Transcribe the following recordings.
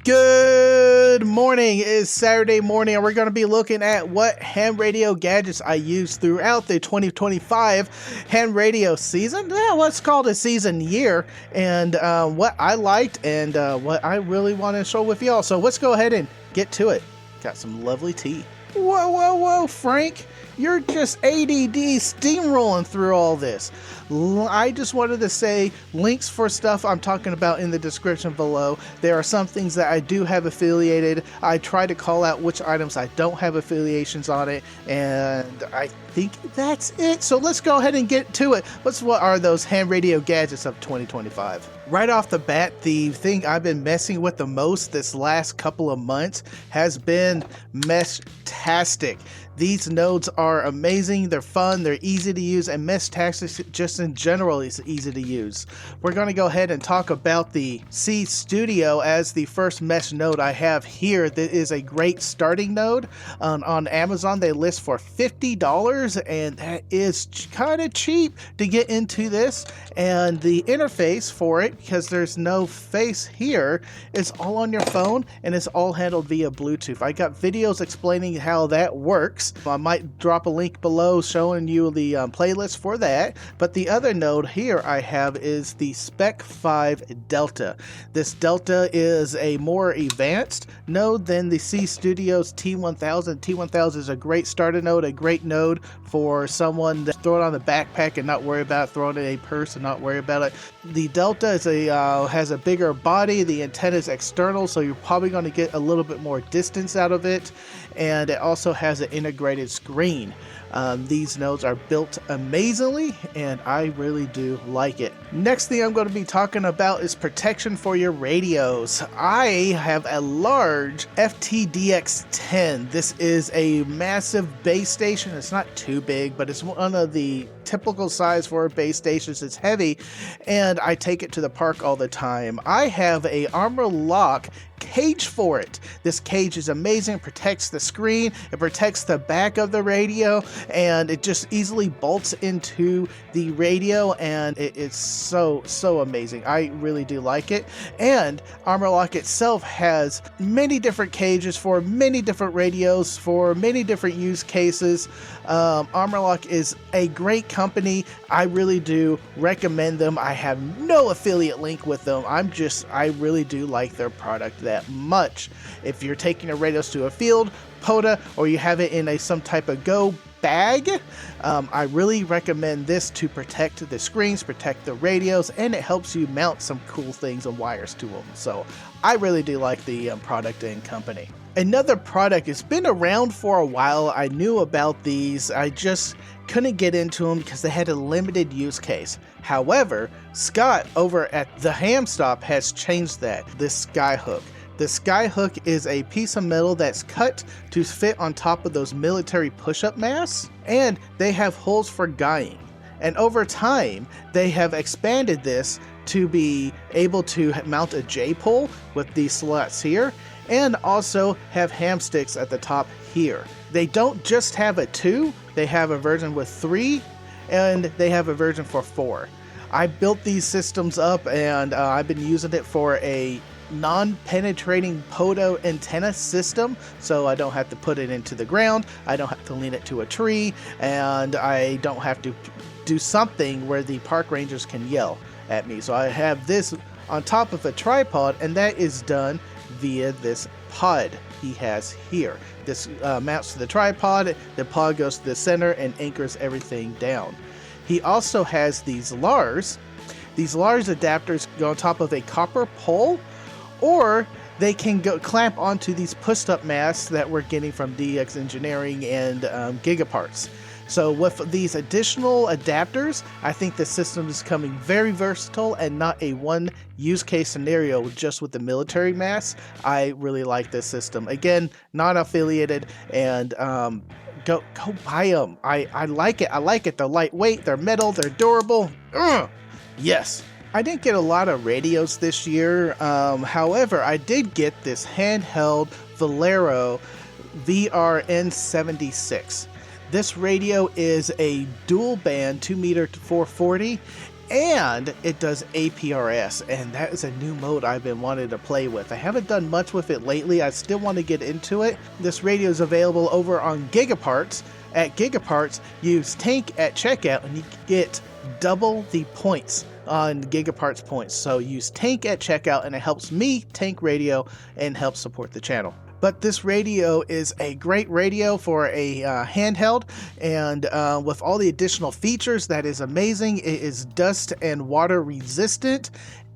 Good morning. It is Saturday morning, and we're going to be looking at what ham radio gadgets I used throughout the 2025 ham radio season. Yeah, what's called a season year, and what I liked and what I really want to show with y'all. So let's go ahead and get to it. Got some lovely tea. Whoa, Frank. You're just ADD steamrolling through all this. I just wanted to say links for stuff I'm talking about in the description below. There are some things that I do have affiliated. I try to call out which items I don't have affiliations on it, and I think that's it. So let's go ahead and get to it. What are those ham radio gadgets of 2025? Right off the bat, the thing I've been messing with the most this last couple of months has been Meshtastic. These nodes are amazing, they're fun, they're easy to use, and Meshtastic just in general is easy to use. We're going to go ahead and talk about the C Studio as the first mesh node I have here. That is a great starting node. On Amazon they list for $50, and that is kind of cheap to get into this. And the interface for it, because there's no face here, is all on your phone and it's all handled via Bluetooth. I got videos explaining how that works. I might drop a link below showing you the playlist for that. But the other node here I have is the Spec5 Delta. This Delta is a more advanced node than the C Studio's T1000. T1000 is a great starter node, a great node for someone to throw it on the backpack and not worry about it, throw it in a purse and not worry about it. The Delta is has a bigger body, the antenna is external, so you're probably going to get a little bit more distance out of it, and it also has an integrated screen. These nodes are built amazingly, and I really do like it. Next thing I'm going to be talking about is protection for your radios. I have a large FTDX10. This is a massive base station. It's not too big, but it's one of the typical size for base stations. It's heavy, and I take it to the park all the time. I have a ArmorLock cage for it. This cage is amazing. It protects the screen, it protects the back of the radio, and it just easily bolts into the radio, and it is so amazing. I really do like it. And ArmorLock itself has many different cages for many different radios for many different use cases. ArmorLock is a great company. I really do recommend them. I have no affiliate link with them. I really do like their product that much. If you're taking your radios to a field, POTA, or you have it in some type of go bag, I really recommend this to protect the screens, protect the radios, and it helps you mount some cool things and wires to them. So I really do like the product and company. Another product, it's been around for a while. I knew about these, I just couldn't get into them because they had a limited use case. However, Scott over at the Hamtop has changed that. This SkyHook. The SkyHook is a piece of metal that's cut to fit on top of those military push-up masks, and they have holes for guying. And over time, they have expanded this to be able to mount a J-pole with these slots here, and also have ham sticks at the top here. They don't just have a 2, they have a version with 3, and they have a version for 4. I built these systems up, and I've been using it for a non-penetrating POTA antenna system, so I don't have to put it into the ground, I don't have to lean it to a tree, and I don't have to do something where the park rangers can yell at me. So I have this on top of a tripod, and that is done via this pod he has here. This mounts to the tripod, the pod goes to the center and anchors everything down. He also has these LARs. These LARs adapters go on top of a copper pole, or they can go clamp onto these pushed-up masks that we're getting from DX Engineering and Gigaparts. So with these additional adapters, I think the system is becoming very versatile and not a one use case scenario just with the military masks. I really like this system. Again, not affiliated, and go buy them. I like it. I like it. They're lightweight, they're metal, they're durable. Yes. I didn't get a lot of radios this year. However, I did get this handheld Valet VRN76. This radio is a dual band 2 meter to 440, and it does APRS, and that is a new mode I've been wanting to play with. I haven't done much with it lately. I still want to get into it. This radio is available over on Gigaparts. At Gigaparts, use Tank at checkout and you get double the points on Gigaparts points. So use Tank at checkout and it helps me tank radio and helps support the channel. But this radio is a great radio for a handheld, and with all the additional features, that is amazing. It is dust and water resistant,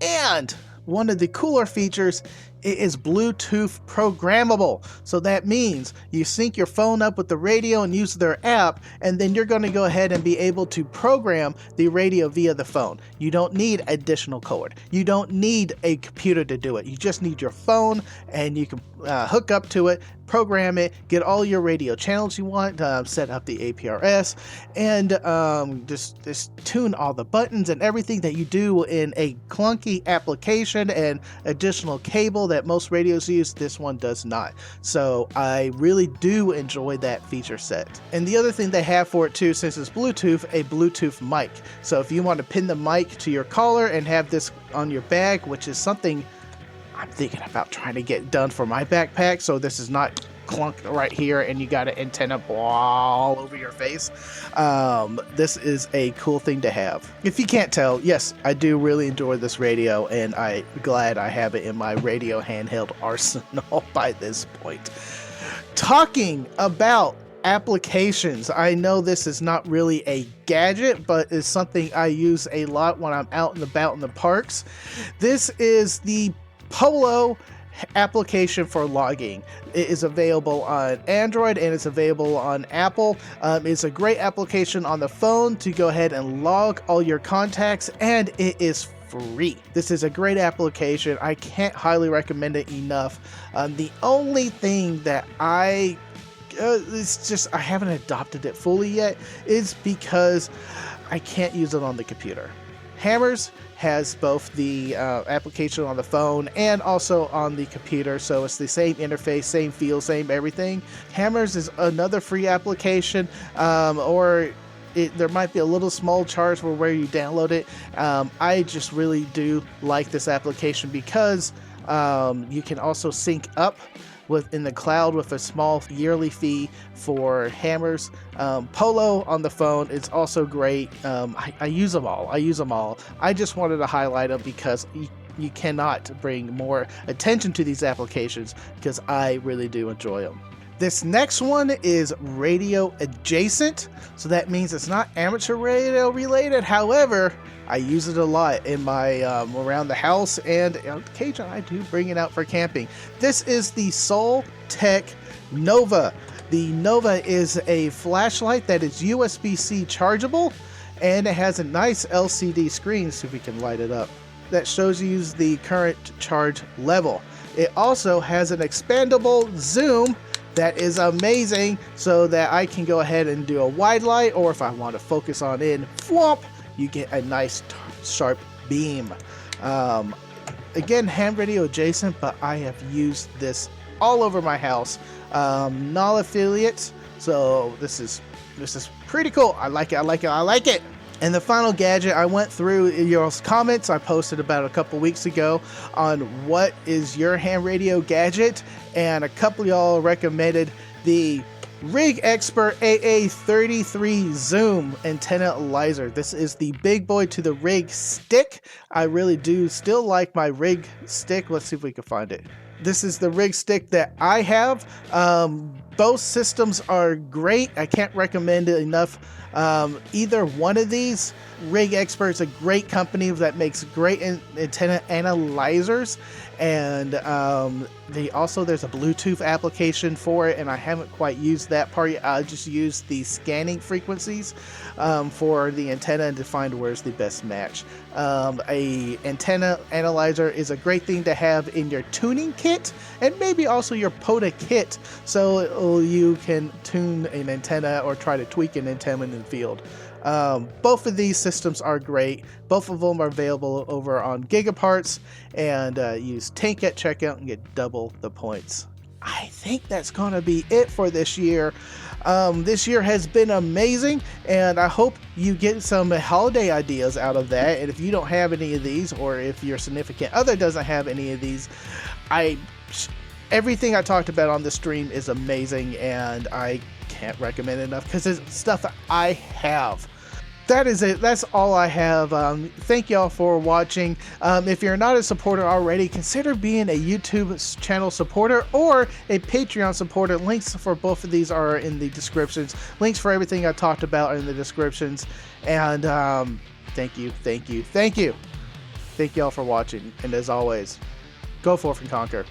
and one of the cooler features, it is Bluetooth programmable. So that means you sync your phone up with the radio and use their app, and then you're going to go ahead and be able to program the radio via the phone. You don't need additional code. You don't need a computer to do it. You just need your phone, and you can hook up to it, program it, get all your radio channels you want, set up the APRS, and just tune all the buttons and everything that you do in a clunky application and additional cable that most radios use. This one does not. So I really do enjoy that feature set. And the other thing they have for it too, since it's Bluetooth, a Bluetooth mic. So if you want to pin the mic to your collar and have this on your bag, which is something I'm thinking about trying to get done for my backpack, so this is not clunked right here and you got an antenna all over your face. This is a cool thing to have. If you can't tell, yes, I do really enjoy this radio, and I'm glad I have it in my radio handheld arsenal by this point. Talking about applications, I know this is not really a gadget, but it's something I use a lot when I'm out and about in the parks. This is the Polo application for logging. It is available on Android and it's available on Apple. It's a great application on the phone to go ahead and log all your contacts, and it is free. This is a great application. I can't highly recommend it enough. The only thing that it's just I haven't adopted it fully yet is because I can't use it on the computer. Hamrs has both the application on the phone and also on the computer, so it's the same interface, same feel, same everything. Hamrs is another free application, there might be a little small charge for where you download it. I just really do like this application because you can also sync up in the cloud with a small yearly fee for Hamrs. Polo on the phone is also great. I use them all. I just wanted to highlight them because you cannot bring more attention to these applications because I really do enjoy them. This next one is radio adjacent, so that means it's not amateur radio related. However, I use it a lot in my around the house, and on occasion I do bring it out for camping. This is the Soltech Nova. The Nova is a flashlight that is USB-C chargeable, and it has a nice LCD screen, so we can light it up, that shows you the current charge level. It also has an expandable zoom that is amazing, so that I can go ahead and do a wide light, or if I want to focus on in, whomp, you get a nice sharp beam. Again, ham radio adjacent, but I have used this all over my house. Null affiliates, so this is pretty cool. I like it. And the final gadget, I went through your comments I posted about a couple weeks ago on what is your ham radio gadget, and a couple of y'all recommended the RigExpert AA-33 Zoom antenna laser. This is the big boy to the Rig stick. I really do still like my Rig stick. Let's see if we can find it. This is the Rig stick that I have. Both systems are great. I can't recommend it enough. Either one of these. RigExpert is a great company that makes great antenna analyzers, and there's a Bluetooth application for it, and I haven't quite used that part yet. I just use the scanning frequencies for the antenna and to find where's the best match. A antenna analyzer is a great thing to have in your tuning kit, and maybe also your POTA kit, so you can tune an antenna or try to tweak an antenna in the field. Both of these systems are great. Both of them are available over on Gigaparts, and use Tank at checkout and get double the points. I think that's gonna be it for this year. This year has been amazing, and I hope you get some holiday ideas out of that. And if you don't have any of these, or if your significant other doesn't have any of these, everything I talked about on the stream is amazing, and I can't recommend it enough because it's stuff that I have. That is it. That's all I have. Thank y'all for watching. If you're not a supporter already, consider being a YouTube channel supporter or a Patreon supporter. Links for both of these are in the descriptions. Links for everything I talked about are in the descriptions. And thank you. Thank y'all for watching. And as always, go forth and conquer.